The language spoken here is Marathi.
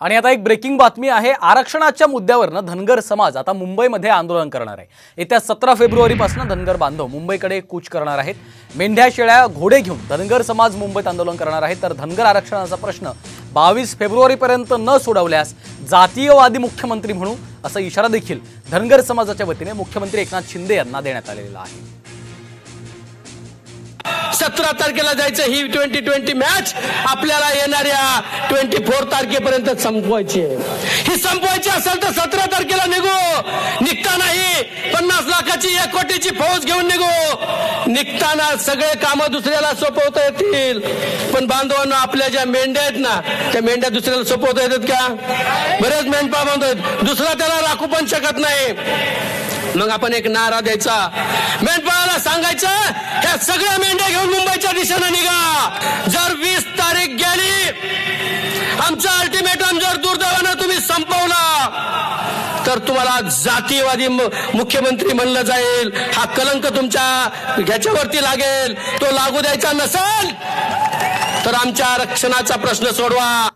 आणि आता एक ब्रेकिंग बातमी आहे। आरक्षणाच्या मुद्द्यावरनं धनगर समाज आता मुंबईमध्ये आंदोलन करणार आहे। येत्या 17 फेब्रुवारीपासून धनगर बांधव मुंबईकडे कूच करणार आहेत। मेंढ्या शेळ्या घोडे घेऊन धनगर समाज मुंबईत आंदोलन करणार आहे। तर धनगर आरक्षणाचा प्रश्न 22 फेब्रुवारीपर्यंत न सोडवल्यास जातीयवादी मुख्यमंत्री म्हणू असा इशारा देखील धनगर समाजाच्या वतीने मुख्यमंत्री एकनाथ शिंदे यांना देण्यात आलेला आहे। 17 तारखेला जायचं ही 2020 मॅच आपल्याला येणाऱ्या 24 तारखेपर्यंत संपवायची आहे। ही संपवायची असेल तर 17 तारखेला निघतानाही 50 लाखाची 1 कोटीची फौज घेऊन निघू। निघताना सगळे कामं दुसऱ्याला सोपवता येतील, पण बांधवांना आपल्या ज्या मेंढ्या आहेत ना त्या मेंढ्या दुसऱ्याला सोपवता येतात का? बरेच मेंढपाळ बांधव दुसरा त्याला राखू पण शकत नाही। मग आपण एक नारा द्यायचा, मेंढपाळाला सांगायचं ह्या सगळ्या मेंढ्या घेऊन मुंबईच्या दिशेने निघा। जर 20 तारीख गेली, आमचा अल्टिमेटम जर दुर्दैवानं तुम्ही संपवला तर तुम्हाला जातीयवादी मुख्यमंत्री म्हणलं जाईल। हा कलंक तुमच्या ह्याच्यावरती लागेल। तो लागू द्यायचा नसेल तर आमच्या आरक्षणाचा प्रश्न सोडवा।